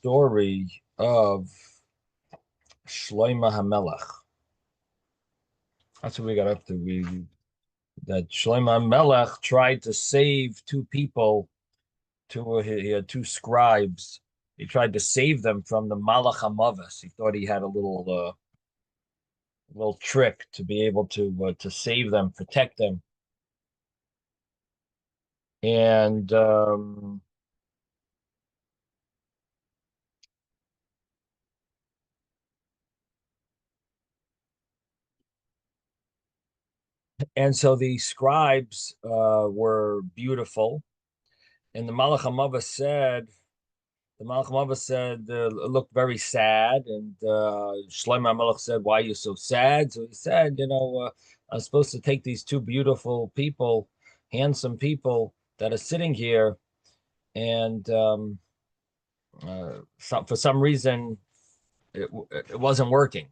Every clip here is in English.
story of Shlomo HaMelech. That's what we got up to. That Shlomo HaMelech tried to save two people. He had two scribes. He tried to save them from the Malach HaMavis. He thought he had a little trick to be able to save them, protect them, and so the scribes were beautiful, and the Malach HaMavis said. The Malach HaMavis said, looked very sad, and Shlomo HaMelech said, "Why are you so sad?" So he said, I'm supposed to take these two beautiful people, handsome people that are sitting here, and for some reason it wasn't working.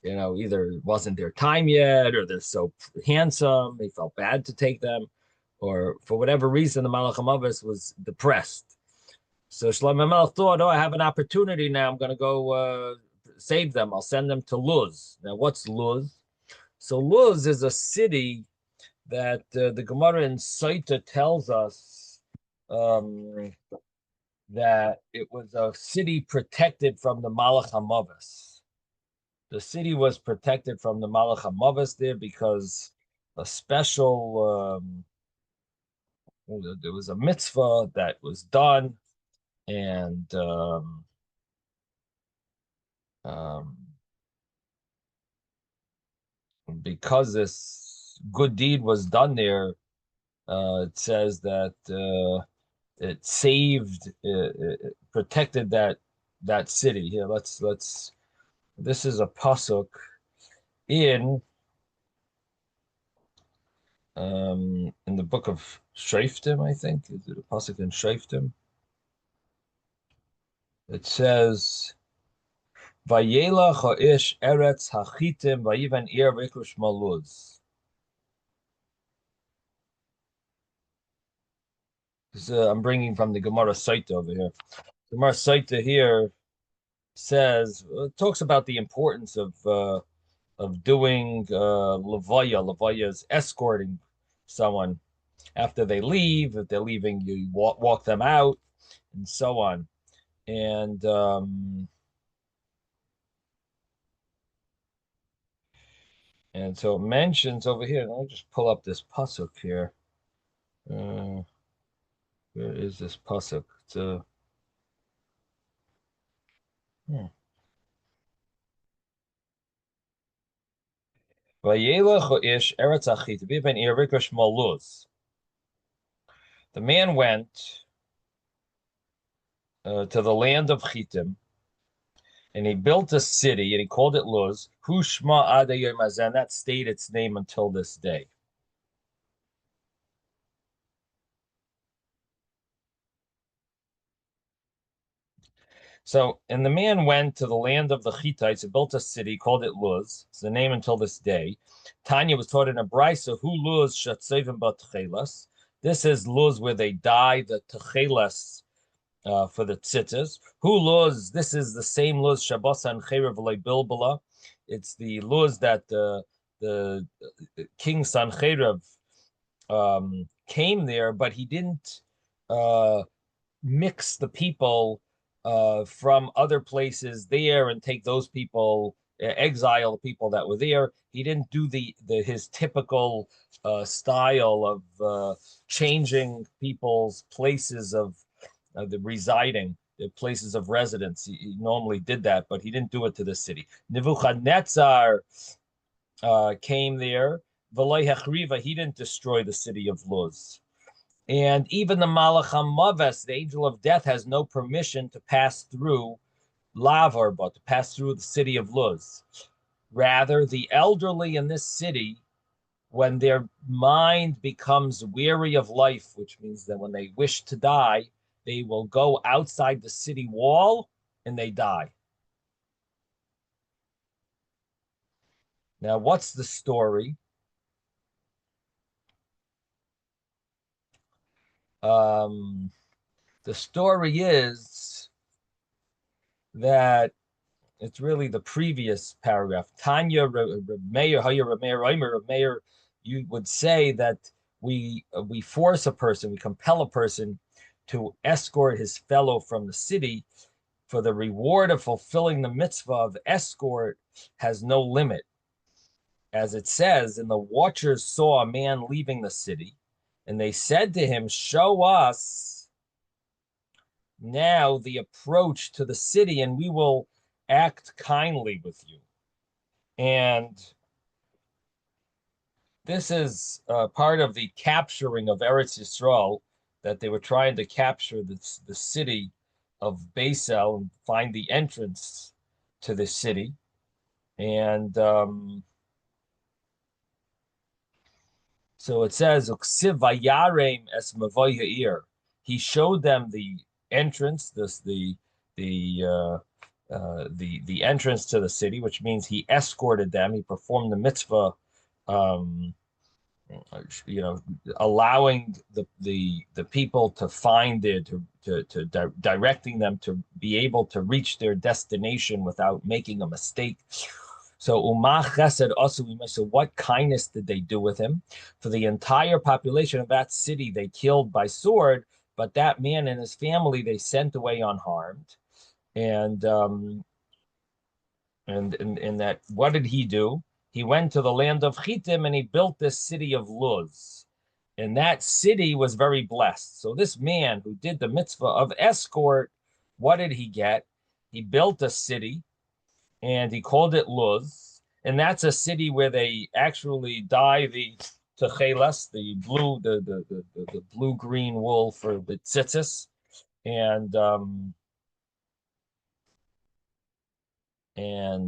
Either it wasn't their time yet, or they're so handsome, he felt bad to take them, or for whatever reason, the Malach HaMavis was depressed. So Shlomo HaMelech thought, I have an opportunity now. I'm going to go save them. I'll send them to Luz. Now, what's Luz? So Luz is a city that the Gemara in Saita tells us that it was a city protected from the Malach HaMavis. The city was protected from the Malach HaMavis there because a special, there was a mitzvah that was done, and um, because this good deed was done there, it says that it saved, protected that city. Here, let's. This is a pasuk in the book of Shoftim, I think. Is it a pasuk in Shoftim? It says, "Vayelach ha'ish eretz hachitim vayivan ir v'ikush maluz." I'm bringing from the Gemara Saita over here. The Gemara Saita here says, talks about the importance of doing levaya. Levaya is escorting someone after they leave. If they're leaving, you walk them out, and so on. And so it mentions over here. Let me just pull up this pasuk here. Where is this pasuk? It's a The man went to the land of Chitim, and he built a city, and he called it Luz. Hushma Ada Yom that stayed its name until this day. So, and the man went to the land of the Hittites and built a city, called it Luz. It's the name until this day. Tanya was taught in a brisa, Hu Luz Shatzevim Batchelas. This is Luz where they dye the Techelas for the tzitzis. Hu Luz, this is the same Luz Shabbos and Cherev Bilbala. It's the Luz that the King Sancherev came there, but he didn't mix the people from other places there and take those people, exile the people that were there. He didn't do his typical style of changing people's places of the residing, the places of residence. He normally did that, but he didn't do it to the city. Nebuchadnezzar came there. He didn't destroy the city of Luz. And even the Malach HaMaves, the angel of death, has no permission to pass through Lavar, but to pass through the city of Luz. Rather, the elderly in this city, when their mind becomes weary of life, which means that when they wish to die, they will go outside the city wall and they die. Now, what's the story? The story is that it's really the previous paragraph. Tanya Meir, Haya Meir, you would say that we force a person, we compel a person to escort his fellow from the city, for the reward of fulfilling the mitzvah of escort has no limit. As it says, and the watchers saw a man leaving the city, and they said to him, show us now the approach to the city, and we will act kindly with you. And this is part of the capturing of Eretz Yisrael, that they were trying to capture the city of Basel and find the entrance to the city. And so it says, he showed them the entrance, the entrance to the city, which means he escorted them. He performed the mitzvah, um, allowing the people to find it, to directing them to be able to reach their destination without making a mistake. So Umah Chesed Asu, so what kindness did they do with him? For the entire population of that city, they killed by sword, but that man and his family they sent away unharmed. And that what did he do? He went to the land of Chittim and he built this city of Luz. And that city was very blessed. So this man who did the mitzvah of escort, what did he get? He built a city and he called it Luz. And that's a city where they actually dye the techelas, the blue green wool for the tzitzis. And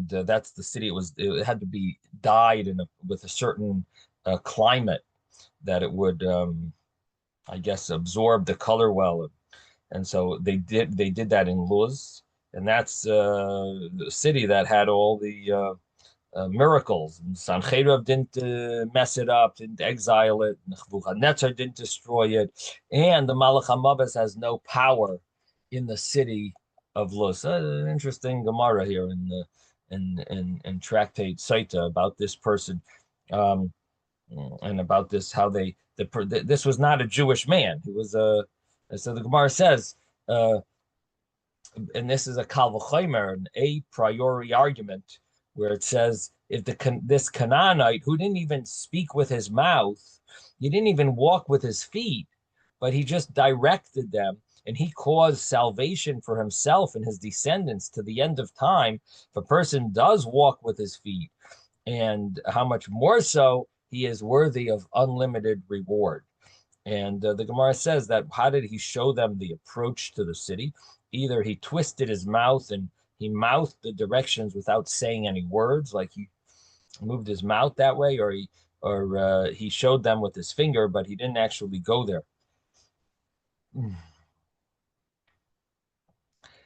that's the city. It had to be dyed with a certain climate that it would, I guess, absorb the color well. And so they did that in Luz, and that's the city that had all the miracles. And Sancheirav didn't mess it up, didn't exile it. Nebuchadnezzar didn't destroy it, and the Malach HaMavis has no power in the city of Luz. An interesting Gemara here in Tractate Saita about this person, um, and about this how this was not a Jewish man. He was a so the Gemara says. And this is a Kal V'chomer, an a priori argument, where it says if this Canaanite who didn't even speak with his mouth, he didn't even walk with his feet, but he just directed them, and he caused salvation for himself and his descendants to the end of time. If a person does walk with his feet, and how much more so, he is worthy of unlimited reward. And the Gemara says that how did he show them the approach to the city? Either he twisted his mouth and he mouthed the directions without saying any words, like he moved his mouth that way, or he showed them with his finger, but he didn't actually go there.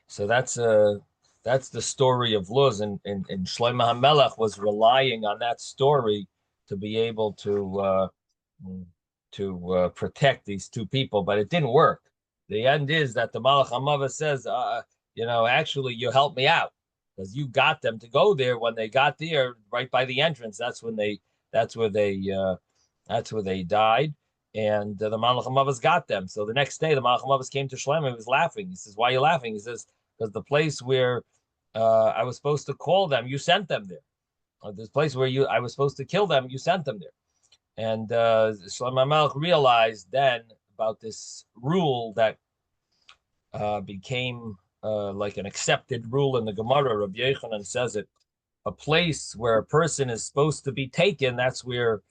So that's the story of Luz, and Shlomo HaMelech was relying on that story to be able to protect these two people, but it didn't work. The end is that the Malach HaMavis says, actually, you helped me out because you got them to go there. When they got there, right by the entrance, that's where they died. And the Malach HaMavis got them. So the next day, the Malach HaMavis came to Shlomo. He was laughing. He says, "Why are you laughing?" He says, "Because the place where I was supposed to call them, you sent them there. This place where I was supposed to kill them, you sent them there." And Shlomo HaMelech realized then about this rule that became like an accepted rule in the Gemara. Rabbi Yochanan says it: a place where a person is supposed to be taken, that's where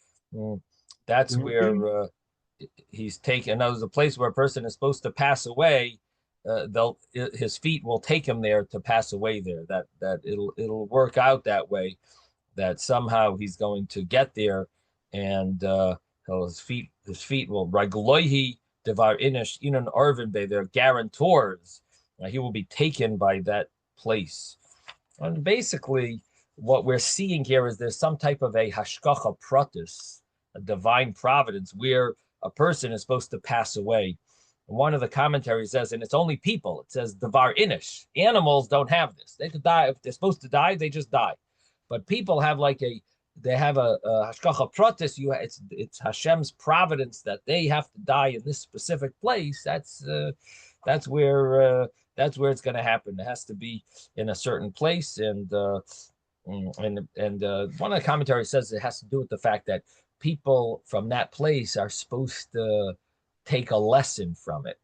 he's taken. There's a place where a person is supposed to pass away. His feet will take him there to pass away there. That it'll work out that way. That somehow he's going to get there, and his feet will ragloihi devar inish inon arvin be. They're guarantors. He will be taken by that place. And basically, what we're seeing here is there's some type of a hashgacha pratis, a divine providence, where a person is supposed to pass away, One of the commentaries says, and it's only people. It says Devar Inish. Animals don't have this. They could die if they're supposed to die. They just die. But people have like they have a hashgacha pratis. It's Hashem's providence that they have to die in this specific place. That's where it's going to happen. It has to be in a certain place, and one of the commentaries says it has to do with the fact that people from that place are supposed to take a lesson from it.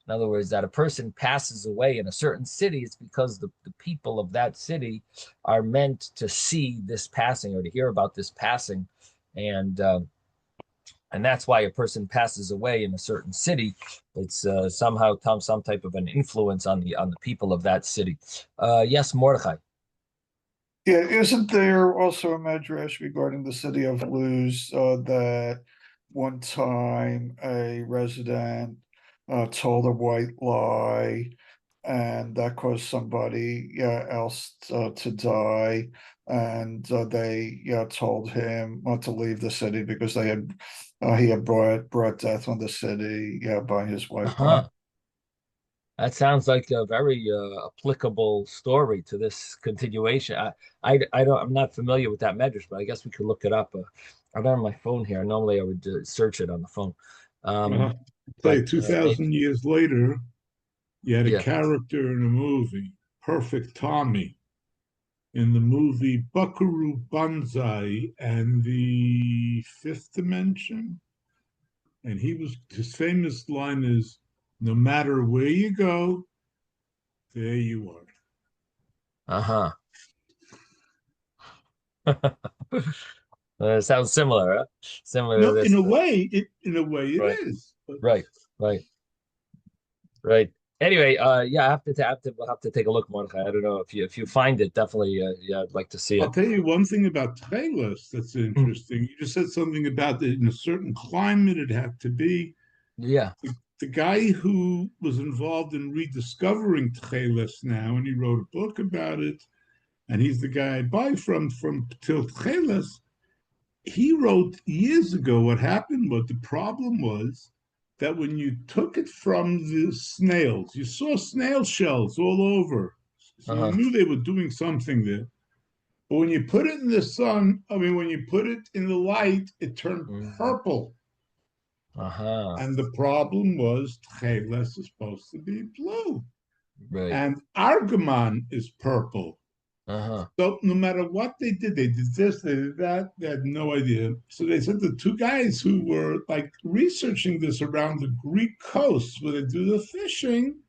In other words, that a person passes away in a certain city, it's because the people of that city are meant to see this passing or to hear about this passing, and that's why a person passes away in a certain city. It's somehow some type of an influence on the people of that city. Yes, Mordechai. Yeah, isn't there also a medrash regarding the city of Luz that one time a resident told a white lie, and that caused somebody else to die, and they told him to leave the city because he had brought death on the city by his white lie. Uh-huh. That sounds like a very applicable story to this continuation. I'm not familiar with that medrash, but I guess we could look it up. I don't have my phone here. Normally, I would search it on the phone. I'll tell you, But 2,000 years later, you had a yeah. character in a movie, Perfect Tommy, in the movie Buckaroo Banzai and the Fifth Dimension. And his famous line is, no matter where you go, there you Uh-huh. Sounds similar, huh? Similar to No, this. in a way it Right, is. But right, right, right. Anyway, yeah, we'll have to take a look, Mordechai. I don't know if you find it, definitely, yeah, I'd like to see I'll it. tell you one thing about Tcheles that's Mm. interesting. You just said something about that in a certain climate it had to be. Yeah. The guy who was involved in rediscovering Tcheles now, and he wrote a book about it, and he's the guy I buy from Till Tcheles. He wrote years ago what happened. What the problem was that when you took it from the snails, you saw snail shells all over, so you Uh-huh. knew they were doing something there. But when you put it in the sun, when you put it in the light, it turned Mm. purple. Uh-huh. And the problem was Tcheles is supposed to be blue. Right. And Argamon is purple. Uh-huh. So no matter what they did this, they did that, they had no idea. So they said the two guys who were like researching this around the Greek coast where they do the fishing,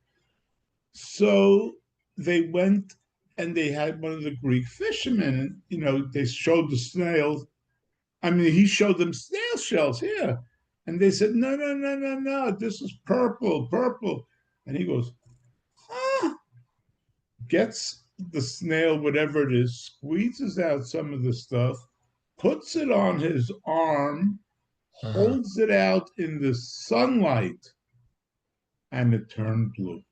so they went and they had one of the Greek fishermen, and they showed the snails. He showed them snail shells here. And they said, no, no, no, no, no, this is purple, purple. And he goes, huh, gets the snail, whatever it is, squeezes out some of the stuff, puts it on his arm, Uh-huh. holds it out in the sunlight, and it turned blue.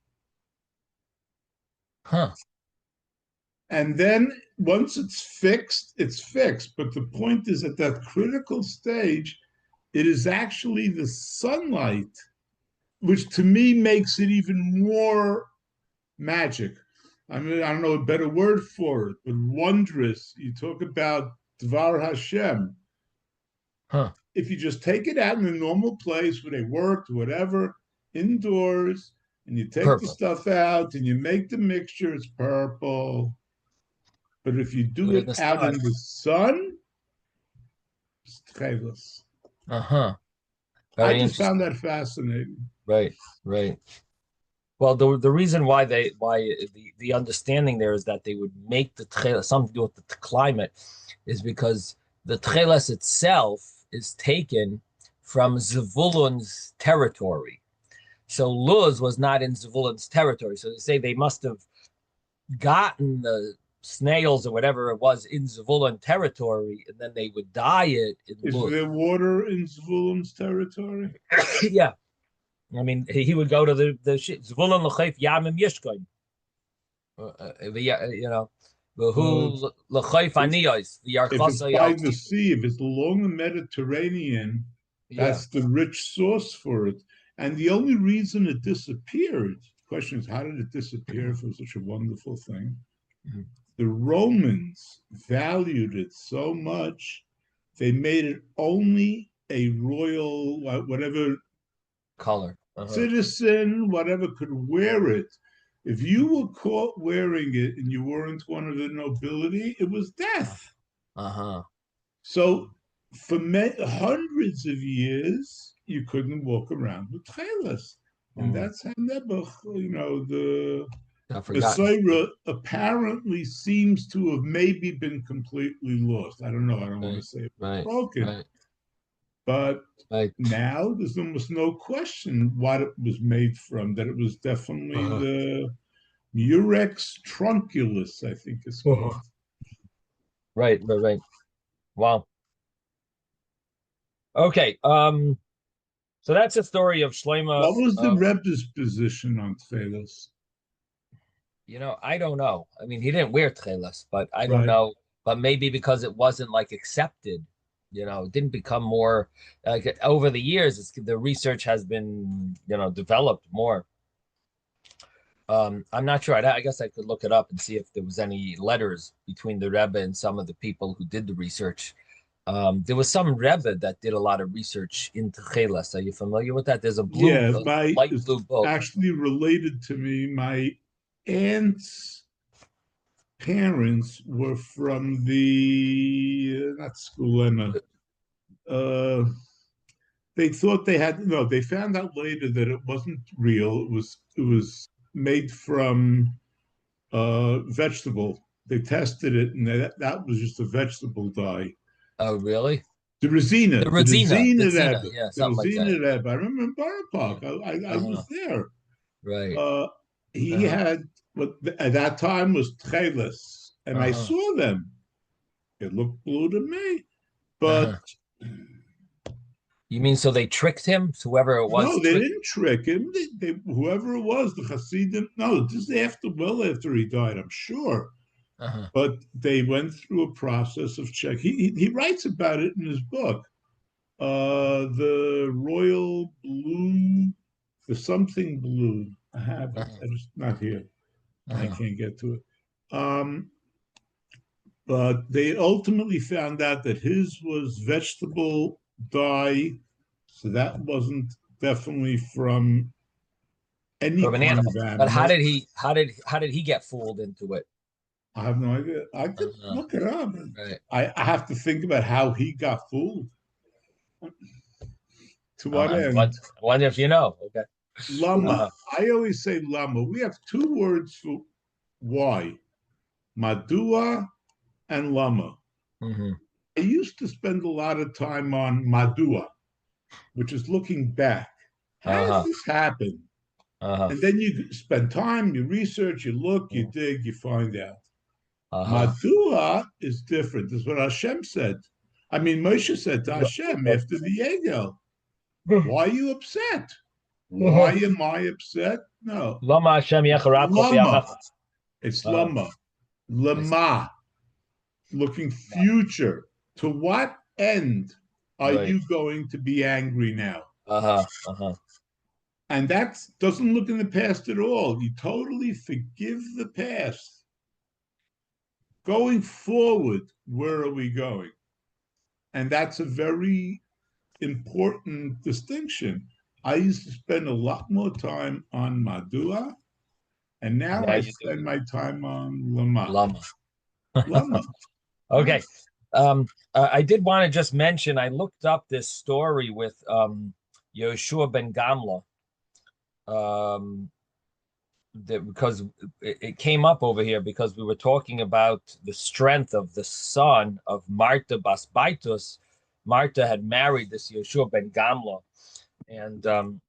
Huh. And then once it's fixed, it's fixed. But the point is, at that critical stage, it is actually the sunlight, which to me makes it even more magic. I don't know a better word for it, but wondrous. You talk about Dvar Hashem. Huh. If you just take it out in a normal place where they worked, whatever, indoors, and you take the Purple. stuff out and you make the mixture, it's purple. But if you do We're in it the out in sun. the sun, it's tcheles. Uh-huh. I Very just found interesting. that fascinating. Right, right. Well, the reason why the understanding there is that they would make the tcheles something to do with the climate is because the tcheles itself is taken from Zvulun's territory. So Luz was not in Zvulun's territory. So they say they must have gotten the snails or whatever it was in Zvulun territory, and then they would dye it in Is Luz. there water in Zvulun's territory? Yeah, I mean he would go to the Zvulun l'chayf yamim yishkoin. You know, Well, who l'chayf it's, aniyos the if it's yarchasa by al the tifu. sea, if it's along the Mediterranean, Yeah. that's the rich source for it. And the only reason it disappeared, the question is, how did it disappear if it was such a wonderful thing? Mhm. The Romans valued it so much, they made it only a royal, whatever Color. citizen, whatever could wear it. If you were caught wearing it and you weren't one of the nobility, it was death. Uh-huh. So for hundreds of years, you couldn't walk around with chelas. And that's how Nebuch, the I forgot. Messiah apparently seems to have maybe been completely lost. I don't know. I don't want to say it was Right. broken. Right. But Right. now there's almost no question what it was made from, that it was definitely the Murex trunculus, I think it's called. Right. Right. Right. Wow. Okay. So that's the story of Shlomo. What was the Rebbe's position on Tchelos? I don't know. I mean, he didn't wear tchelas, but I don't Right. know. But maybe because it wasn't like accepted, it didn't become more like over the years. The research has been, developed more. I'm not sure. I guess I could look it up and see if there was any letters between the Rebbe and some of the people who did the research. There was some Rebbe that did a lot of research into Chelas. Are you familiar with that? There's a Yeah, light it's blue book. actually related to me. My aunt's parents were from the not school, Emma. Uh, they thought they had no. They found out later that it wasn't real. It was made from vegetable. They tested it, and that was just a vegetable dye. Oh, really? The The Rosina, the Rosina, the Rosina Zina, Rebbe, yeah, the something like that. Rosina Rebbe. I remember in Borough Yeah. Park. I Uh-huh. was there. Right. He Uh-huh. had what at that time was Tchelis, and I Uh-huh. saw them. It looked blue to me, but Uh-huh. You mean so they tricked him? Whoever it was no, they tricked. didn't trick him. Whoever it was, the Hasidim. No, this is after he died, I'm sure. Uh-huh. But they went through a process of check. He writes about it in his book. The royal blue, the something blue. I have it. Uh-huh. I just not here. I Uh-huh. can't get to it. But they ultimately found out that his was vegetable dye, so that wasn't definitely from any From an kind animal. of But how animal. did he get fooled into it? I have no idea. I could Uh-huh. look it up. Right. I have to think about how he got fooled. To what I end? wonder if you know. Okay. Lama. Uh-huh. I always say lama. We have two words for why. Madua and lama. Mm-hmm. I used to spend a lot of time on Madua, which is looking back. How does Uh-huh. this happen? Uh-huh. And then you spend time, you research, you look, you dig, you find out. Uh-huh. Madua is different. This is what Hashem said. I mean, Moshe said to Hashem after the Egel, why are you upset? Why am I upset? No. Lama Hashem Yecharabcho Lama. b'Yamacha. It's Uh-huh. Lama. I see. Lama. Looking future. To what end are Right. you going to be angry now? Uh-huh. Uh-huh. And that doesn't look in the past at all. You totally forgive the past. Going forward, where are we going? And that's a very important distinction. I used to spend a lot more time on Madua, and now Now I you do spend my time on Lama. Lama. Lama. Okay. I did want to just mention I looked up this story with Yoshua ben Gamla. Because it came up over here because we were talking about the strength of the son of Marta Bas Baitus. Marta had married this Yeshua ben Gamla, and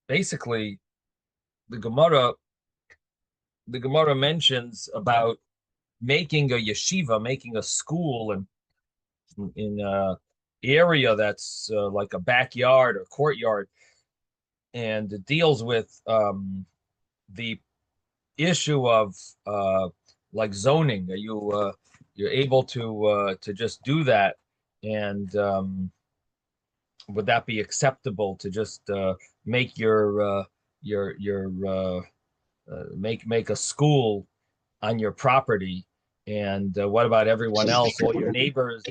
basically the Gemara mentions about making a yeshiva, making a school, and in a area that's like a backyard or courtyard, and it deals with the issue of like zoning. Are you're able to just do that, and would that be acceptable to just make make a school on your property, and what about everyone else, all your neighbors?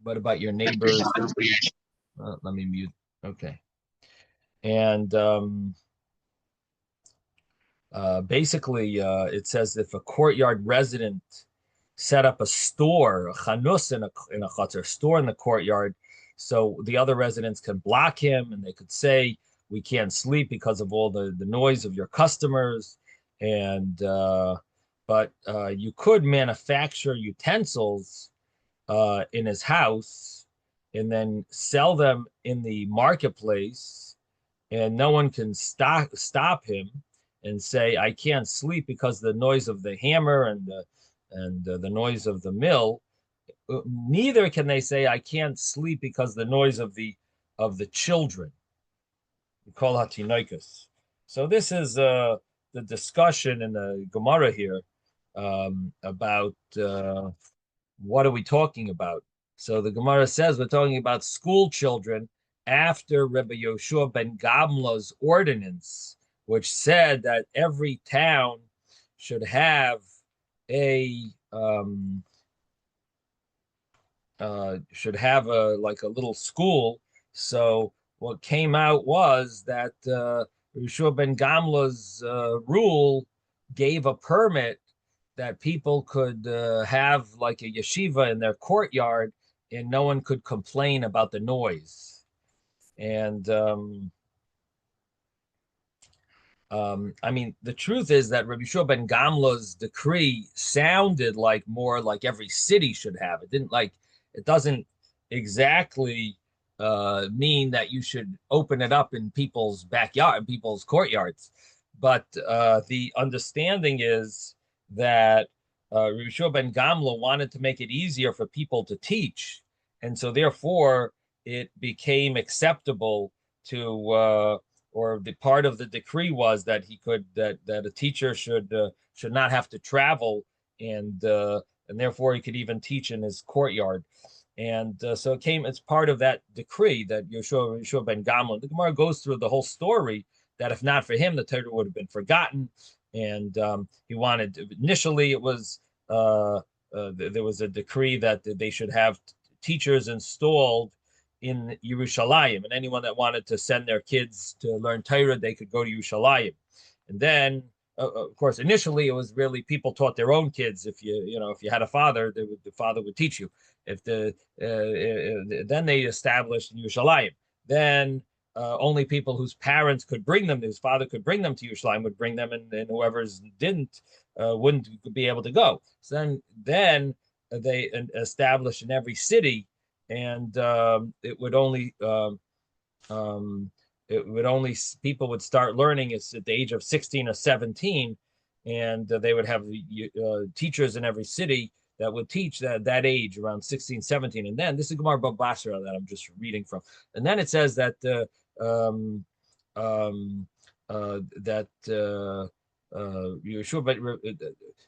What about your neighbors? Let me mute. Okay. And basically, it says if a courtyard resident set up a store, a chanus in a chutzner, store in the courtyard, so the other residents can block him, and they could say, "We can't sleep because of all the noise of your customers." And but you could manufacture utensils in his house and then sell them in the marketplace, and no one can stop him and say, "I can't sleep because the noise of the hammer and the noise of the mill." Neither can they say, "I can't sleep because the noise of the children." We call hatinoikus. So this is the discussion in the Gemara here about what are we talking about. So the Gemara says we're talking about school children after Rebbe Yoshua ben Gamla's ordinance, which said that every town should have a like a little school. So what came out was that Yoshua ben Gamla's rule gave a permit that people could have like a yeshiva in their courtyard, and no one could complain about the noise. And I mean, the truth is that Rabbi Shua ben Gamla's decree sounded like more like every city should have. It doesn't exactly mean that you should open it up in people's backyard, in people's courtyards. But the understanding is that Rabbi Shua ben Gamla wanted to make it easier for people to teach. And so therefore it became acceptable to or the part of the decree was that that a teacher should not have to travel, and therefore he could even teach in his courtyard. And so it came as part of that decree that Yoshua ben Gamla. The Gemara goes through the whole story that if not for him, the Torah would have been forgotten. And he wanted initially it was there was a decree that they should have teachers installed in Yerushalayim, and anyone that wanted to send their kids to learn Torah, they could go to Yerushalayim. And then, of course, initially it was really people taught their own kids. If you had a father, the father would teach you. If then they established in Yerushalayim. Then only people whose parents could bring them, whose father could bring them to Yerushalayim, would bring them, and whoever's didn't wouldn't be able to go. So then they established in every city, and it would only people would start learning at the age of 16 or 17, and they would have teachers in every city that would teach that age around 16, 17. And then this is Gemara Bava Basra that I'm just reading from. And then it says that Yeshua, but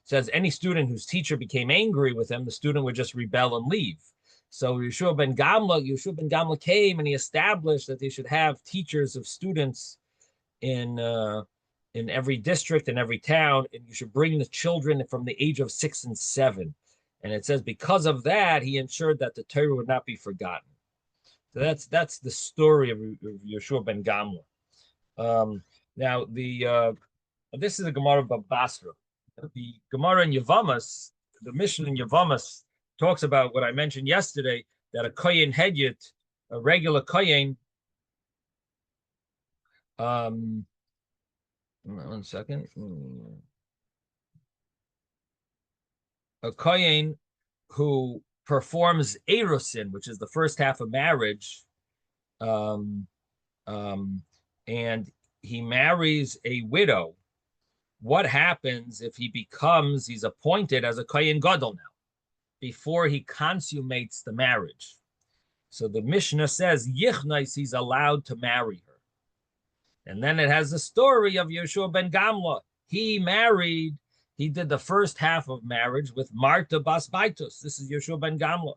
says any student whose teacher became angry with him, the student would just rebel and leave. So Yeshua ben Gamla came and he established that they should have teachers of students in every district and every town, and you should bring the children from the age of 6 and 7. And it says because of that, he ensured that the Torah would not be forgotten. So that's the story of Yeshua ben Gamla. Now this is a Gemara Bava Basra. The Gemara in Yavamas, the Mishnah in Yavamas talks about what I mentioned yesterday, that a kohen hedyot, a regular kohen, 1 second. A kohen who performs erusin, which is the first half of marriage, and he marries a widow. What happens if he's appointed as a kohen gadol now, before he consummates the marriage? So the Mishnah says Yichnos, he's allowed to marry her. And then it has the story of Yeshua ben Gamla. He did the first half of marriage with Marta bas Baitus. This is Yeshua ben Gamla.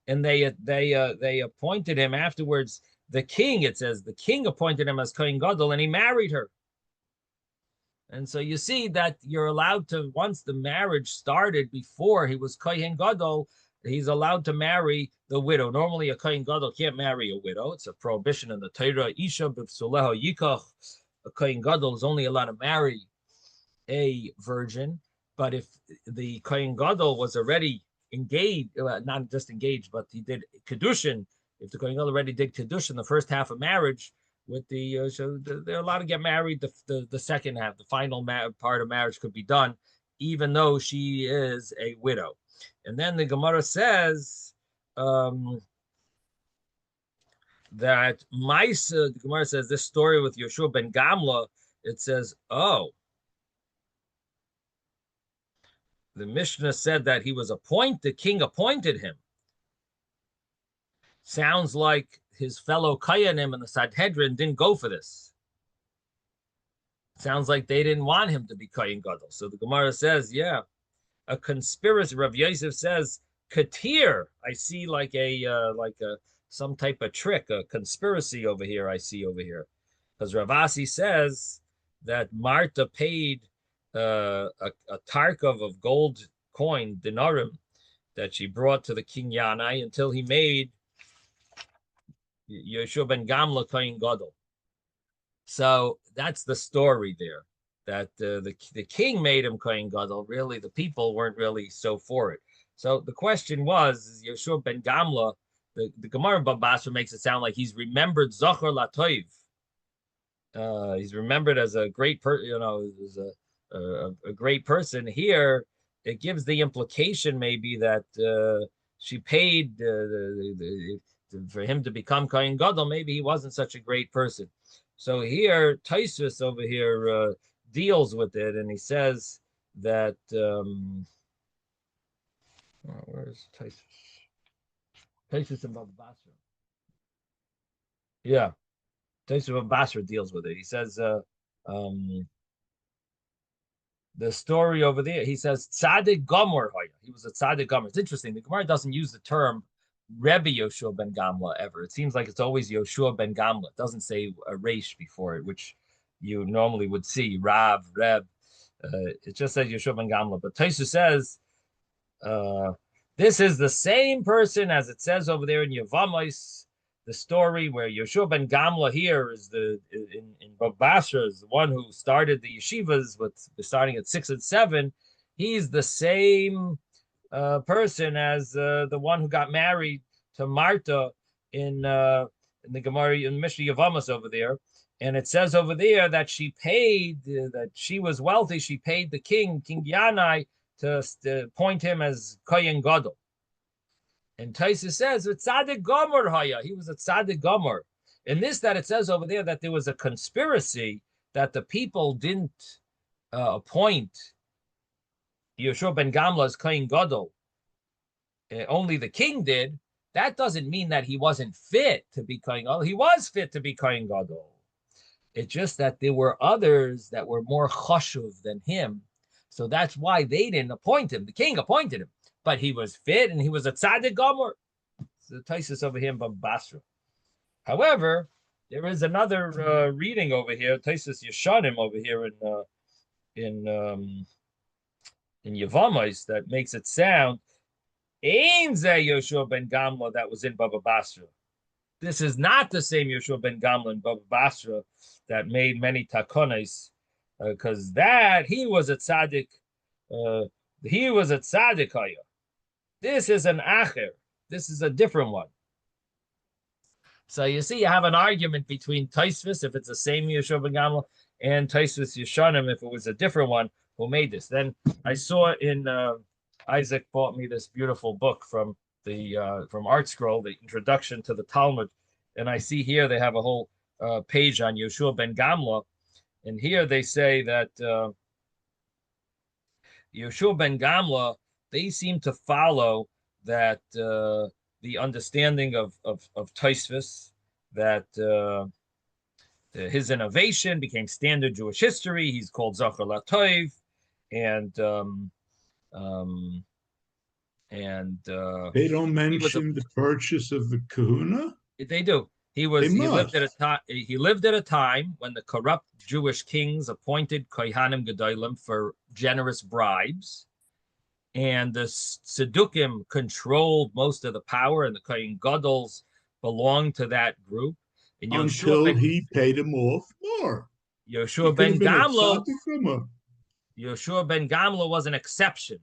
And they appointed him afterwards the king, it says, the king appointed him as Kohen Gadol, and he married her. And so you see that you're allowed to, once the marriage started before he was Kohen Gadol, he's allowed to marry the widow. Normally, a Kohen Gadol can't marry a widow. It's a prohibition in the Torah. Isha b'psuleha yikach. A Kohen Gadol is only allowed to marry a virgin. But if the Kohen Gadol was already engaged, not just engaged, but he did Kedushin, if the Kohen Gadol already did Kedushin the first half of marriage, with so they're allowed to get married. The second half, the final part of marriage could be done, even though she is a widow. And then the Gemara says that the Gemara says this story with Yoshua ben Gamla. It says, oh, the Mishnah said that he was appointed. The king appointed him. Sounds like his fellow Kayanim and the Sanhedrin didn't go for this. Sounds like they didn't want him to be Kohen Gadol. So the Gemara says, yeah, a conspiracy. Rav Yosef says, Katir. I see like some type of trick, a conspiracy over here. I see over here, because Rav Asi says that Marta paid a tarkov of gold coin dinarim that she brought to the king Yanai until he made Yoshua ben Gamla Kohen Gadol. So that's the story there. That the king made him Kohen Gadol. Really, the people weren't really so for it. So the question was, Yoshua ben Gamla, the Gemara in Baba Basra makes it sound like he's remembered Zachar Latoiv. He's remembered as a great person, as a great person. Here, it gives the implication maybe that she paid for him to become Kohen Gadol. Maybe he wasn't such a great person. So here, Tosfos over here deals with it, and he says that where's Tosfos? Tosfos in Baba Basra. Yeah, Tosfos of Basra deals with it. He says the story over there. He says Tzaddik Gomer. He was a Tzaddik Gomer. It's interesting. The Gemara doesn't use the term Rebbe Yoshua ben Gamla ever. It seems like it's always Yoshua ben Gamla. It doesn't say a Reish before it, which you normally would see Rav, Reb. It just says Yoshua ben Gamla. But Tosfos says this is the same person as it says over there in Yevamos, the story where Yoshua ben Gamla here is in Baba Basra is the one who started the yeshivas starting at 6 and 7. He's the same person as the one who got married to Marta in the Gemara in Mishnah Yevamos over there, and it says over there that she paid that she was wealthy. She paid the King Yanai to appoint him as Kohen Gadol. And Tosfos says Tzaddik Gomer Haya. He was a Tzaddik Gomer. And this that it says over there that there was a conspiracy that the people didn't appoint Yoshua ben Gamla as Kohen Gadol. Only the king did. That doesn't mean that he wasn't fit to be Kohen Gadol. He was fit to be Kohen Gadol. It's just that there were others that were more chashuv than him. So that's why they didn't appoint him. The king appointed him. But he was fit and he was a tzaddik gomer. The Tosfos over here in Baba Basra. However, there is another reading over here, Tosfos Yeshanim over here in Yevamos that makes it sound Ein Zeh Yoshua ben Gamla that was in Baba Basra. This is not the same Yoshua ben Gamla in Baba Basra that made many takonis, because that he was a tzaddik. He was a tzaddik haya. This is an acher. This is a different one. So you see, you have an argument between Tosfos, if it's the same Yoshua ben Gamla, and Tosfos Yeshanim, if it was a different one who made this. Then I saw in Isaac bought me this beautiful book from Art Scroll, the introduction to the Talmud, and I see here they have a whole page on Yoshua ben Gamla, and here they say that Yoshua ben Gamla, they seem to follow that the understanding of Tosfos, that his innovation became standard Jewish history. He's called Zachar Latov, and they don't mention the purchase of the kahuna. They do. He lived at a time. He lived at a time when the corrupt Jewish kings appointed kohanim gedolim for generous bribes, and the Sedukim controlled most of the power, and the Kohen Gadol's belonged to that group. And until he paid him off more. Yoshua ben Gamla was an exception.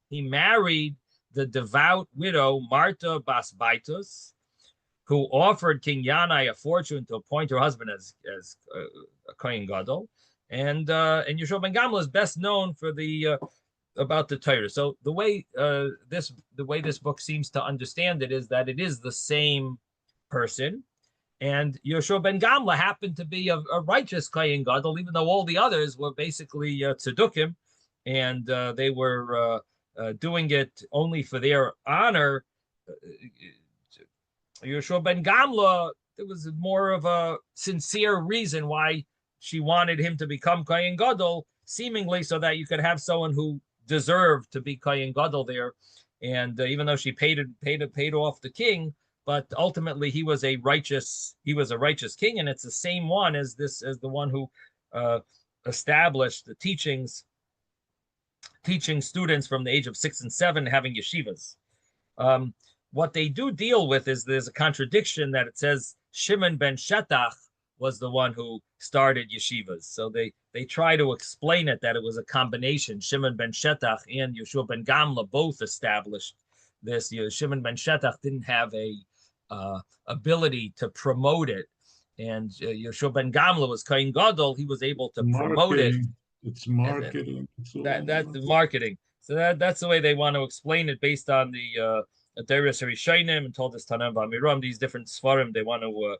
He married the devout widow Marta Bas Baitus, who offered King Yanai a fortune to appoint her husband as a Kohen Gadol. And Yoshua ben Gamla is best known for the about the Torah. So the way this book seems to understand it is that it is the same person. And Yoshua ben Gamla happened to be a righteous Kohen Gadol, even though all the others were basically tzedukim, and they were doing it only for their honor. Yoshua ben Gamla, there was more of a sincere reason why she wanted him to become Kohen Gadol, seemingly so that you could have someone who deserved to be Kohen Gadol there. And even though she paid off the king, but ultimately he was a righteous king, and it's the same one as the one who established the teaching students from the age of 6 and 7 having yeshivas. What they do deal with is there's a contradiction that it says Shimon ben Shetach was the one who started yeshivas. So they try to explain it that it was a combination. Shimon ben Shetach and Yoshua ben Gamla both established this. Shimon ben Shetach didn't have a ability to promote it, and Yoshua ben Gamla was Kohen Gadol. He was able to promote it. It's marketing. That's the marketing. So that's the way they want to explain it based on the Retiree Shainim and told us Tanam V'Amiram, these different Svarim. They want to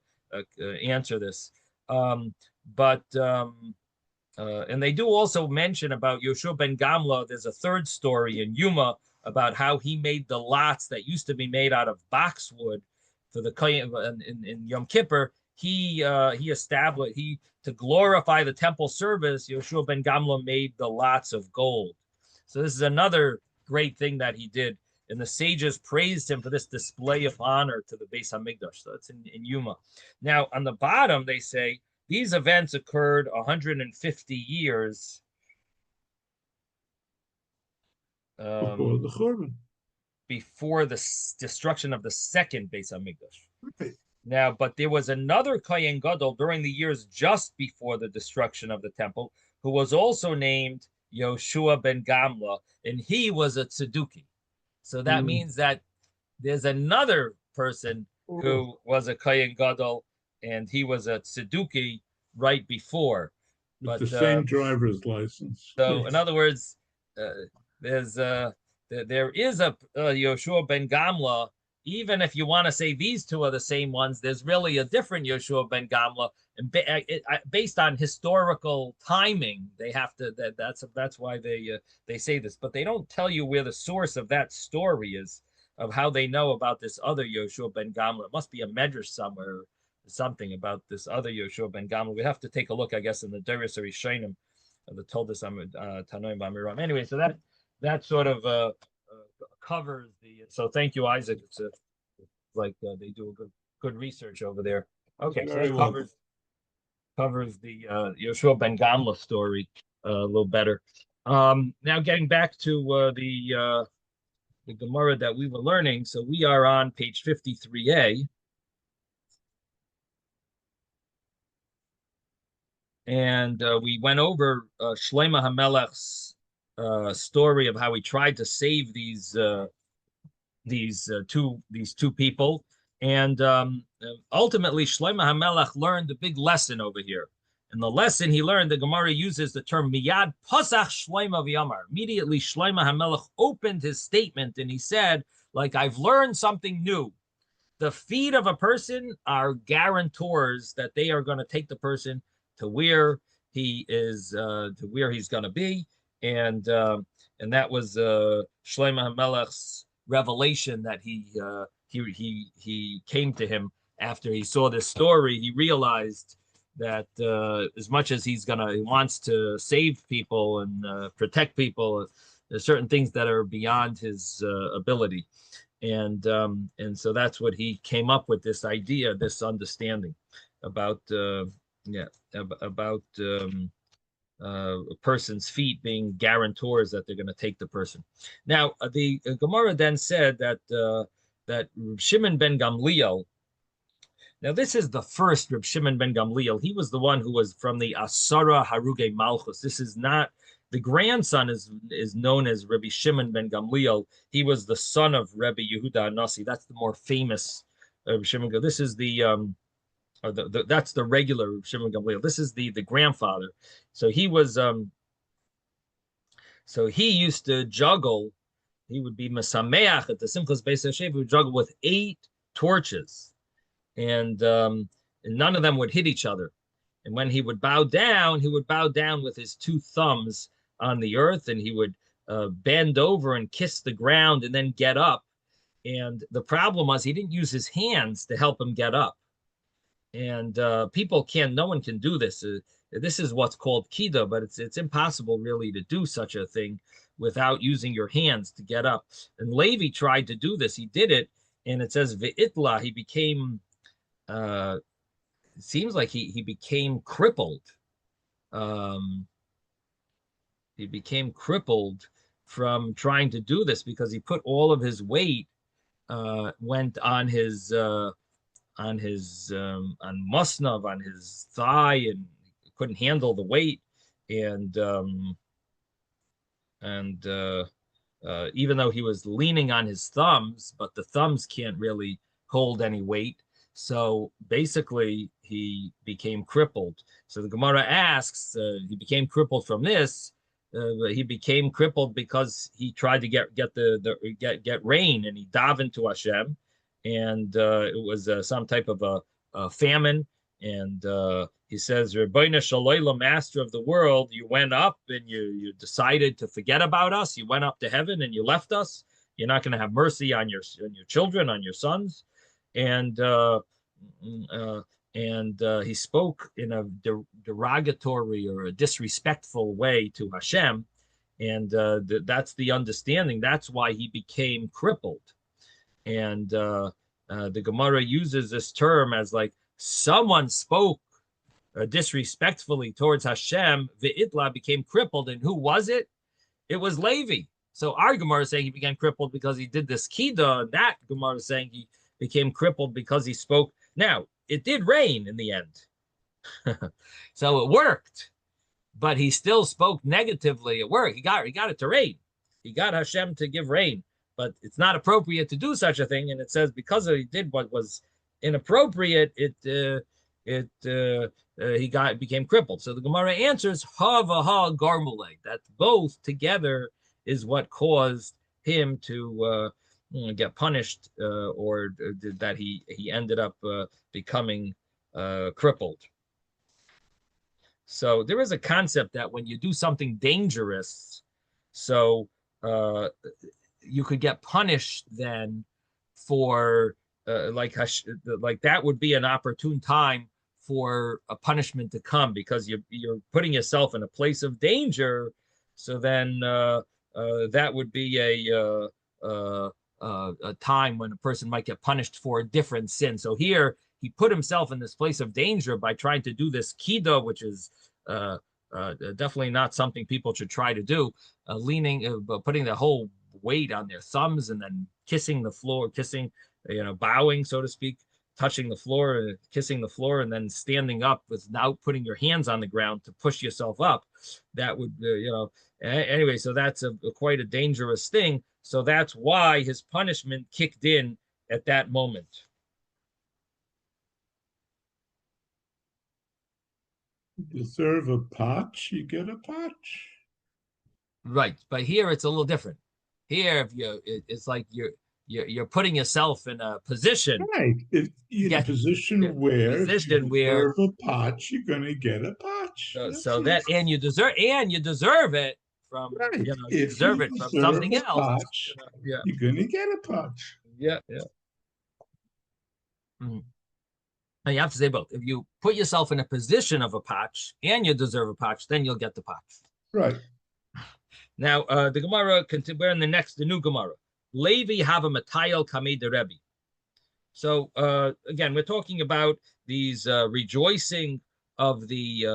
answer this. And they do also mention about Yoshua ben Gamla. There's a third story in Yuma about how he made the lots that used to be made out of boxwood for the Kohen in Yom Kippur. He established to glorify the temple service. Yoshua ben Gamla made the lots of gold. So this is another great thing that he did, and the sages praised him for this display of honor to the Beis Hamikdash. So it's in Yuma. Now on the bottom they say these events occurred 150 years before the Churban, before the destruction of the second Beis Hamikdash. Right. Now, but there was another Kohen Gadol during the years just before the destruction of the temple, who was also named Yoshua ben Gamla, and he was a tzeduki. So that means that there's another person who was a Kohen Gadol, and he was a tzeduki right before. With the same driver's license. So, in other words, there is a Yoshua ben Gamla. Even if you want to say these two are the same ones, there's really a different Yoshua ben Gamla, and based on historical timing, they have to. That's why they say this, but they don't tell you where the source of that story is, of how they know about this other Yoshua ben Gamla. It must be a medrash somewhere, or something about this other Yoshua ben Gamla. We have to take a look, I guess, in the Retiree Shainim, the told us Tanoim Bamiram. Anyway, so that sort of covers the. So thank you, Isaac. It's like they do a good research over there. Okay, so that covers the Yoshua ben Gamla story a little better. Now getting back to the Gemara that we were learning. So we are on page 53a. And we went over Shlomo HaMelech's story of how he tried to save these two people, and ultimately Shlomo HaMelech learned a big lesson over here. And the lesson he learned, the Gemara uses the term miyad pasach Shlomo v'yamar. Immediately Shlomo HaMelech opened his statement and he said, like, I've learned something new. The feet of a person are guarantors that they are going to take the person to where he is, to where he's going to be, and that was Shlomo HaMelech's revelation that he came to him after he saw this story. He realized that as much as he wants to save people and protect people, there's certain things that are beyond his ability. and so that's what he came up with, this idea, this understanding about about a person's feet being guarantors that they're going to take the person. Now, the Gemara then said that that Shimon ben Gamliel. Now, this is the first Reb Shimon ben Gamliel. He was the one who was from the Asara Haruge Malchus. This is not the grandson is known as Rabbi Shimon ben Gamliel. He was the son of Rabbi Yehuda Nasi. That's the more famous Shimon. This is that's the regular Shimon Gamliel. This is the grandfather. So he was so he used to juggle. He would be Masameach at the Simchas Beis Hashem. He would juggle with 8 torches, and none of them would hit each other. And when he would bow down with his 2 thumbs on the earth, and he would bend over and kiss the ground and then get up. And the problem was he didn't use his hands to help him get up. And no one can do this. This is what's called kida, but it's impossible really to do such a thing without using your hands to get up. And Levi tried to do this. He did it, and it says ve'itla. He became. It seems like he became crippled. He became crippled from trying to do this because he put all of his weight went on his musnav, on his thigh, and couldn't handle the weight. And even though he was leaning on his thumbs, but the thumbs can't really hold any weight. So basically, he became crippled. So the Gemara asks, he became crippled from this. He became crippled because he tried to get rain, and he davened to Hashem, and it was some type of a famine. And he says, Rebbeinu Shalom, Master of the world, you went up and you decided to forget about us. You went up to heaven and you left us. You're not going to have mercy on your children, on your sons. And he spoke in a derogatory or a disrespectful way to Hashem, and that's the understanding. That's why he became crippled. And the Gemara uses this term as like someone spoke disrespectfully towards Hashem. Ve'itla became crippled, and who was it? It was Levi. So our Gemara is saying he became crippled because he did this kida. That Gemara is saying he became crippled because he spoke. Now, it did rain in the end. So it worked, but he still spoke negatively at work. He got it to rain. He got Hashem to give rain, but it's not appropriate to do such a thing. And it says because he did what was inappropriate, he became crippled. So the Gemara answers ha v'ha garmulei, that both together is what caused him to get punished, or that he ended up becoming crippled. So there is a concept that when you do something dangerous, so you could get punished then for like that would be an opportune time for a punishment to come, because you're putting yourself in a place of danger. So then that would be a time when a person might get punished for a different sin. So here he put himself in this place of danger by trying to do this kida, which is definitely not something people should try to do. Putting the whole weight on their thumbs and then kissing the floor, bowing, so to speak, touching the floor, kissing the floor, and then standing up without putting your hands on the ground to push yourself up. That would, anyway, so that's quite a dangerous thing. So that's why his punishment kicked in at that moment. You deserve a patch, you get a patch. Right, but here it's a little different. Here, it's like you're putting yourself in a position. Right. If you're in a position where you deserve a patch, you're going to get a patch. And you deserve it from, right. You deserve it from something else. Patch, you're going to get a patch. Yeah. Mm-hmm. Now you have to say both. If you put yourself in a position of a patch and you deserve a patch, then you'll get the patch. Right. Now, the Gemara, we're in the new Gemara. Levi have a matayel kamei de Rebbe. So again, we're talking about these rejoicing of the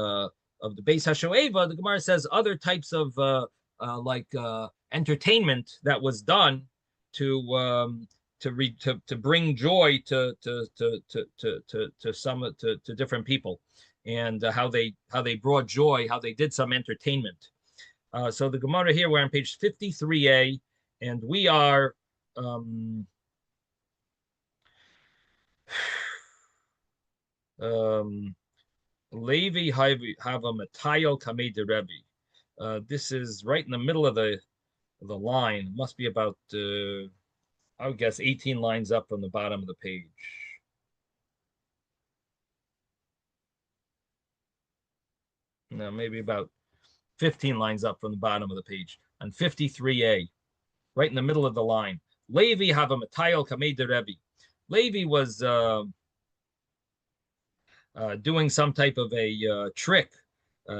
Beis HaShoeva. The Gemara says other types of entertainment that was done to bring joy to different people, and how they brought joy, how they did some entertainment. So the Gemara here, we're on page 53a, and we are Levi have a Matayel Kamei de Rebbe. This is right in the middle of the line. It must be about I would guess 18 lines up from the bottom of the page. No, maybe about 15 lines up from the bottom of the page. On 53a, right in the middle of the line. Levi have a Matayel Kamei de Rebbe. Levi was doing some type of a trick,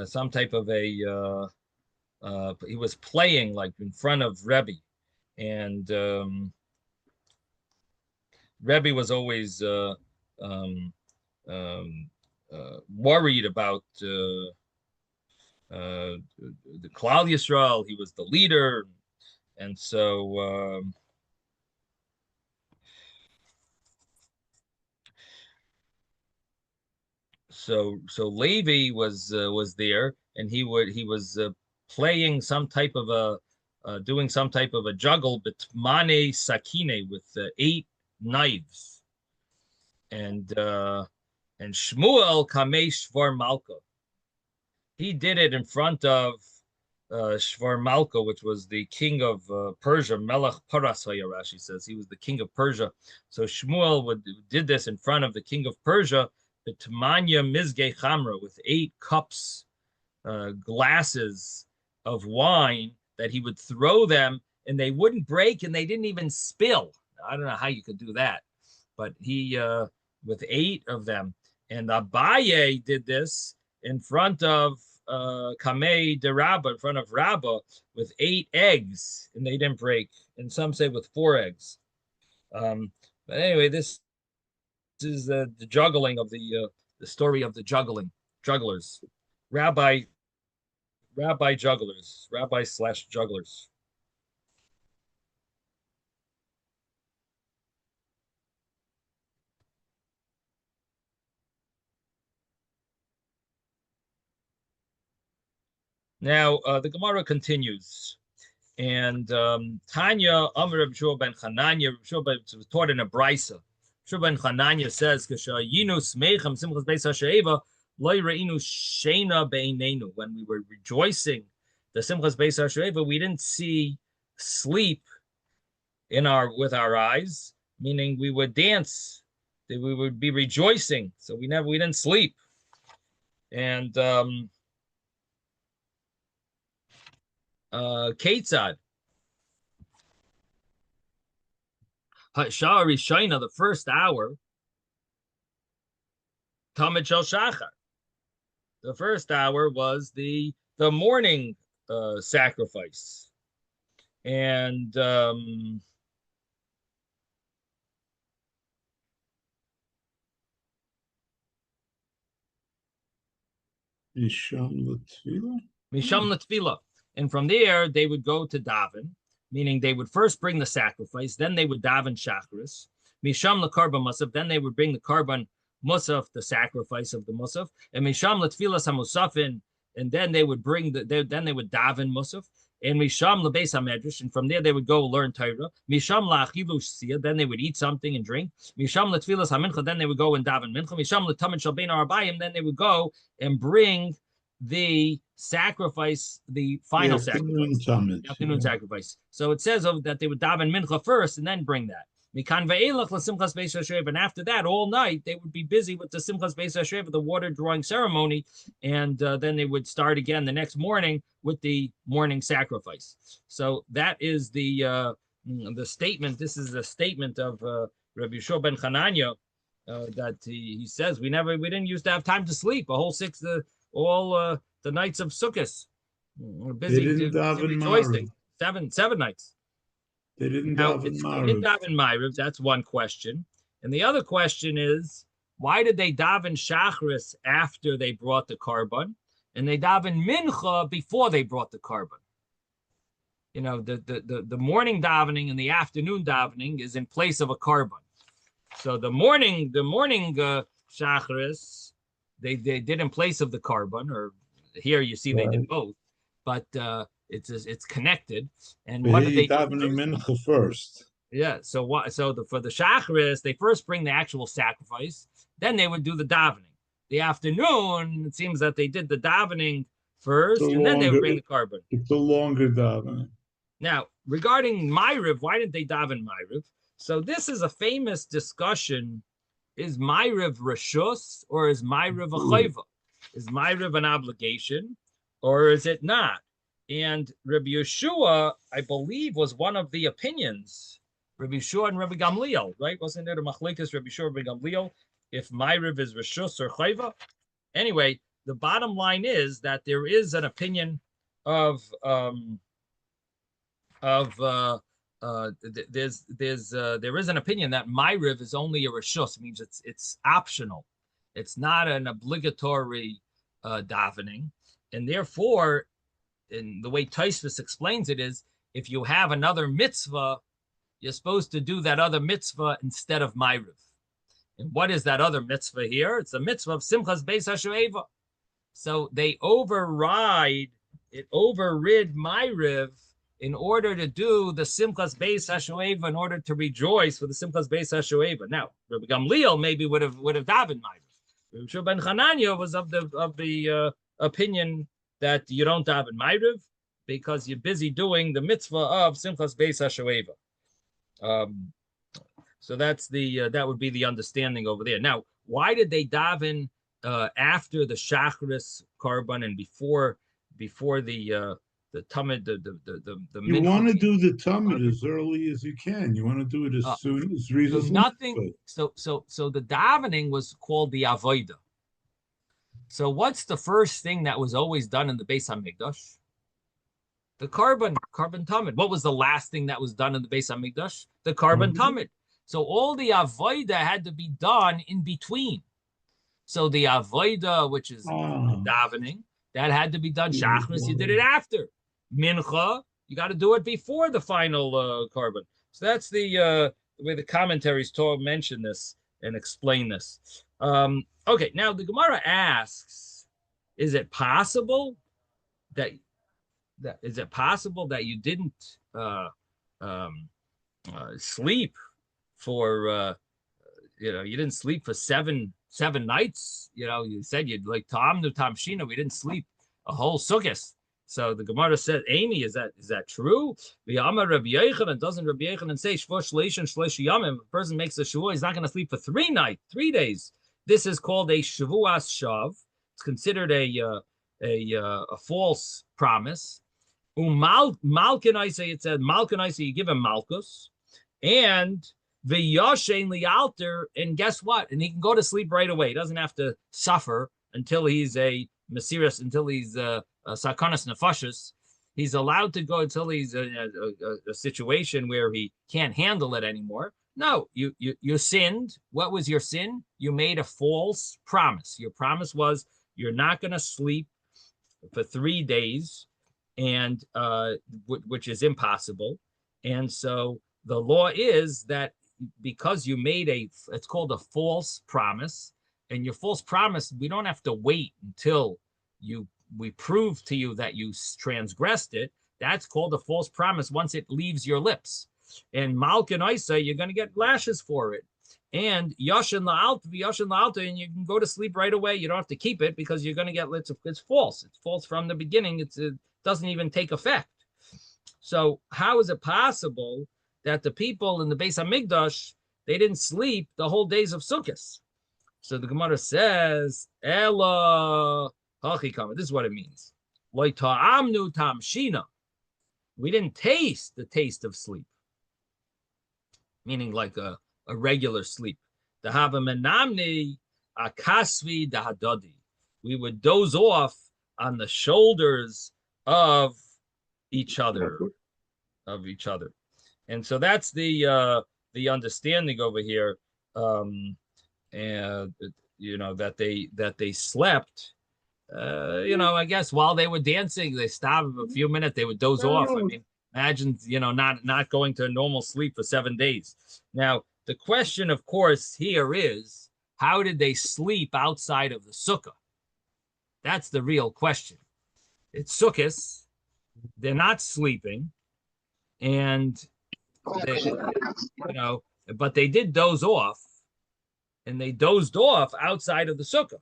some type of a he was playing like in front of Rebbe, and Rebbe was always worried about the Klal Yisrael. He was the leader, and so so Levi was there, and he was playing some type of a doing some type of a juggle, bitmane sakine, with 8 knives, and Shmuel kamei shvar malka. He did it in front of Shvar Malka, which was the king of Persia. Melech Paras, Rashi says he was the king of Persia. So Shmuel did this in front of the king of Persia, the Tamanya Mizge Chamra, with 8 cups, glasses of wine, that he would throw them, and they wouldn't break, and they didn't even spill. I don't know how you could do that, but he with 8 of them. And Abaye did this in front of Kamei de Rabba, in front of Rabba, with 8 eggs, and they didn't break. And some say with 4 eggs. But anyway, this is the juggling of the story of the jugglers, rabbi jugglers, rabbi/jugglers. Now, the Gemara continues, and Tanya Amr Reb Shua ben Chananya, Reb Shua was taught in a brisa. Shua ben Chananya says, when we were rejoicing the Simchas Beis HaShoeva, we didn't see sleep with our eyes, meaning we would dance, that we would be rejoicing, so we didn't sleep. And Ketzad. Sha'ar Rishayna, the first hour, Tamid Shel Shachar. The first hour was the morning sacrifice. And Misham Latfila. And from there, they would go to daven, meaning they would first bring the sacrifice, then they would daven Shacharis. Misham Lakarban Musaf, then they would bring the Karban Musaf, the sacrifice of the Musaf. And Misham Latfilas HaMusafin, and then they would then they would daven Musaf. And Misham Labeis HaMedrash, and from there they would go learn Torah. Misham La'achilu Shia, then they would eat something and drink. Misham Latfilas HaMincha, then they would go and daven Mincha. Misham Latamid Shal Bein Arabayim, then they would go and bring the sacrifice, the final sacrifice, the afternoon sacrifice. So it says that they would daven mincha first and then bring that. And after that, all night, they would be busy with the Simchas Beis HaShoeva, the water drawing ceremony, and then they would start again the next morning with the morning sacrifice. So that is the statement. This is the statement of Rabbi Yeshua ben Chananya, that he says we didn't used to have time to sleep. A whole all the nights of Sukkot. We're busy rejoicing. 7 nights. They didn't Now, daven they didn't Ma'ariv. daven Ma'ariv. That's one question. And the other question is, why did they daven Shachris after they brought the carbon? And they daven Mincha before they brought the carbon? You know, the morning davening and the afternoon davening is in place of a carbon. So the morning Shachris, they did in place of the carbon, or here you see they did both, but it's connected. And But what here did you they do davening first? Mincha first. Yeah. So what? So for the Shacharis, they first bring the actual sacrifice, then they would do the davening. The afternoon, it seems that they did the davening It's a first, and then they would longer, bring the carbon. it's a longer davening. Now, regarding Ma'ariv, why didn't they daven Ma'ariv? So this is a famous discussion: is Ma'ariv reshus or is Ma'ariv a chayva? Is Ma'ariv an obligation or is it not? And Rabbi Yeshua, I believe, was one of the opinions. Rabbi Yeshua and Rabbi Gamliel, right? Wasn't there a machlekes Rabbi Yeshua and Rabbi Gamliel if Ma'ariv is reshus or chayva? Anyway, the bottom line is that there is an opinion of there is an opinion that Ma'ariv is only a reshus. It means it's optional. It's not an obligatory davening, and therefore, in the way Tosfos explains it is, if you have another mitzvah, you're supposed to do that other mitzvah instead of Ma'ariv. And what is that other mitzvah here? It's a mitzvah of Simchas Beis HaShoeva. So they overrid Ma'ariv in order to do the Simchas Beis HaShoeva, in order to rejoice for the Simchas Beis HaShoeva. Now, Rabbi Gamliel maybe would have davened Ma'ariv. Rabbi Shua ben Chananya was of the opinion that you don't daven Ma'ariv because you're busy doing the mitzvah of Simchas Beis HaShoeva. So that's that would be the understanding over there. Now, why did they daven after the Shachris carbon and before the Talmud, the You want to do the Talmud as early as you can. You want to do it as soon as reasonable. So nothing. So the davening was called the avodah. So what's the first thing that was always done in the Beis Hamikdash? The carbon Talmud. What was the last thing that was done in the Beis Hamikdash? The carbon Talmud. So all the avodah had to be done in between. So the avodah, which is davening, that had to be done. Shachris, you did it after. Mincha, you got to do it before the final carbon. So that's the way the commentaries mention this and explain this. Okay, now the Gemara asks, is it possible that you didn't sleep for you didn't sleep for seven nights? You said you'd like Tam Shina. We didn't sleep a whole sukkah. So the Gemara said, Amy, is that true? The Amar Rabbi Yochanan, doesn't Rabbi Yochanan say Shvosh Shleishin Shleish Yamim? If a person makes a shavua, he's not going to sleep for 3 days. This is called a shavuas shav. It's considered a false promise. Malkin I say, it said Malkin I say, you give him malchus, and the yashen lialter, and guess what? And he can go to sleep right away. He doesn't have to suffer until he's a Mesiris, until he's a Sakanas Nefashis. He's allowed to go until he's in a situation where he can't handle it anymore. No, you sinned. What was your sin? You made a false promise. Your promise was you're not going to sleep for 3 days, and which is impossible. And so the law is that because you made it's called a false promise, and your false promise, we don't have to wait until we prove to you that you transgressed it. That's called a false promise once it leaves your lips. And Malkin Isa, you're going to get lashes for it. And Yashin La'alta, and you can go to sleep right away. You don't have to keep it because you're going to get, it's false. It's false from the beginning. It doesn't even take effect. So how is it possible that the people in the Beis Hamikdash, they didn't sleep the whole days of Sukkot? So the Gemara says, Ella Hachikama. This is what it means. Lo ta'amnu tamshina. We didn't taste the taste of sleep, meaning like a regular sleep. Dahava menamni akasvi dahadadi. We would doze off on the shoulders of each other. And so that's the understanding over here. And that they slept. I guess while they were dancing, they stopped a few minutes, they would doze off. I mean, imagine, not going to normal sleep for 7 days. Now, the question, of course, here is, how did they sleep outside of the sukkah? That's the real question. It's Sukkot. They're not sleeping, and they, but they did doze off, and they dozed off outside of the sukkah.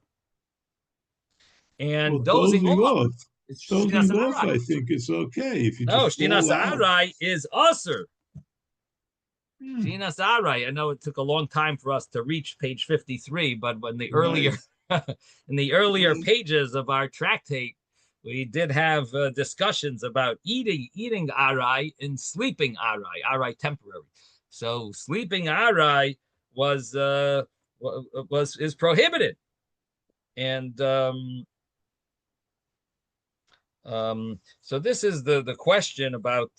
And dozing off is dozing off, Arai. I think it's okay if you just Shtinas Arai is usher. Shtinas Arai. I know it took a long time for us to reach page 53, but when the earlier in the earlier pages of our tractate, we did have discussions about eating Arai and sleeping Arai temporary. So sleeping Arai is prohibited. And so this is the question about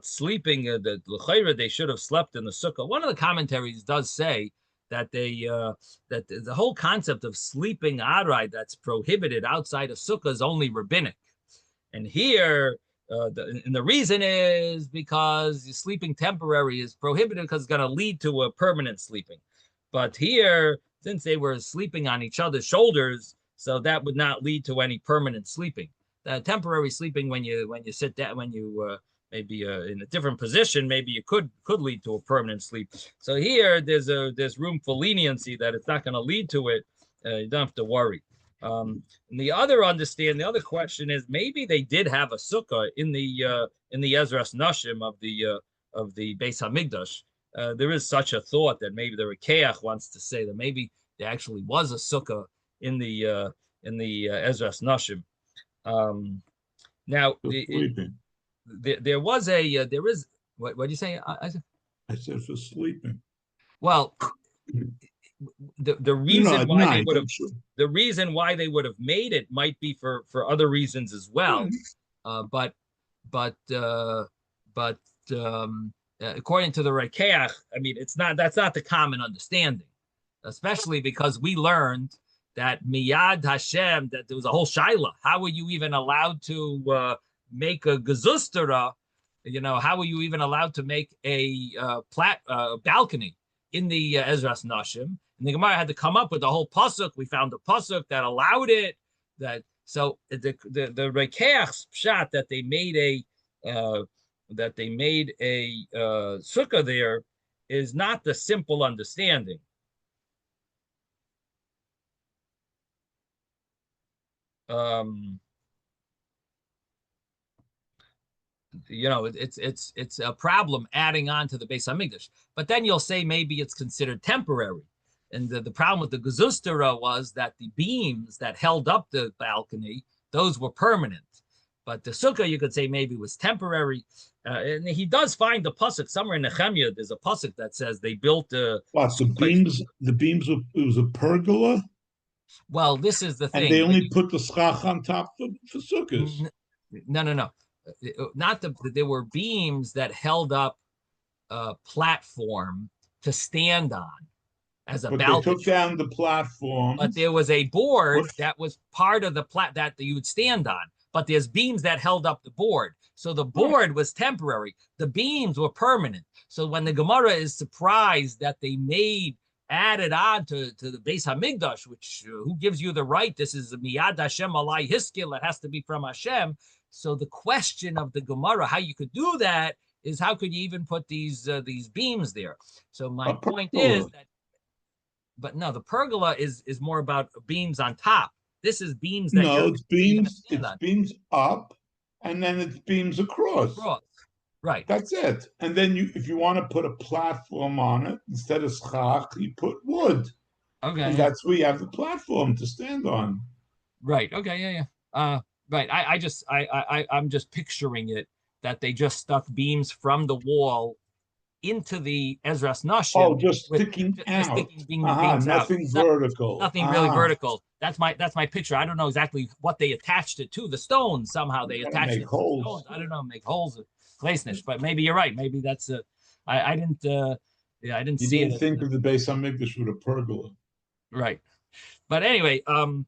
sleeping. That l'chayra they should have slept in the sukkah. One of the commentaries does say that that the whole concept of sleeping arai that's prohibited outside of sukkah is only rabbinic, and here the reason is because sleeping temporary is prohibited because it's going to lead to a permanent sleeping. But here, since they were sleeping on each other's shoulders, so that would not lead to any permanent sleeping. Temporary sleeping, when you sit down, when you maybe in a different position, maybe you could lead to a permanent sleep. So here, there's room for leniency that it's not going to lead to it. You don't have to worry. And the other question is, maybe they did have a sukkah in the Ezras Nashim of the Beis Hamikdash. There is such a thought that maybe the Rekeach wants to say that maybe there actually was a sukkah in the Ezras Nashim. Now there is what did you say? I said for sleeping. Well, the reason why the reason why they would have made it might be for other reasons as well. But according to the Rekeach, I mean, that's not the common understanding, especially because we learned that Miyad Hashem, that there was a whole shaila. How were you even allowed to make a gezustera? How were you even allowed to make a balcony in the Ezras Nashim? And the Gemara had to come up with the whole pasuk. We found a pasuk that allowed it. So the Rekeach's pshat that they made a sukkah there is not the simple understanding. It's a problem adding on to the Beis Hamikdash. But then you'll say maybe it's considered temporary. And the problem with the gezustera was that the beams that held up the balcony, those were permanent. But the sukkah, you could say maybe was temporary. And he does find the pasuk somewhere in Nehemiah. There's a pasuk that says they built the beams. The beams it was a pergola. Well, this is the thing. And they only put the schach on top for sukkahs. No. Not there were beams that held up a platform to stand on as a balcony. They took down the platform. But there was a board that was part of the that you would stand on. But there's beams that held up the board. So the board was temporary. The beams were permanent. So when the Gemara is surprised that they added on to the Beis Hamikdash, which who gives you the right? This is Miyad Hashem Alai Hiskil. It has to be from Hashem. So the question of the Gemara, how you could do that, is how could you even put these beams there? So my point is that, but no, the pergola is more about beams on top. This is beams that it's beams up, and then it's beams across. Right. That's it. And then if you want to put a platform on it, instead of schach, you put wood. Okay. And that's where you have the platform to stand on. Right. Okay. Yeah. Right. I'm just picturing it that they just stuck beams from the wall into the Ezras Nashim. Oh, just sticking out. Nothing vertical. Nothing really vertical. That's my picture. I don't know exactly what they attached it to. The stones somehow they attached it to the stones. I don't know. Make holes. Gleisnish. But maybe you're right. Maybe that's a. I didn't. Yeah, I didn't You see didn't it. think of the Beis Hamikdash with a pergola. Right. But anyway, so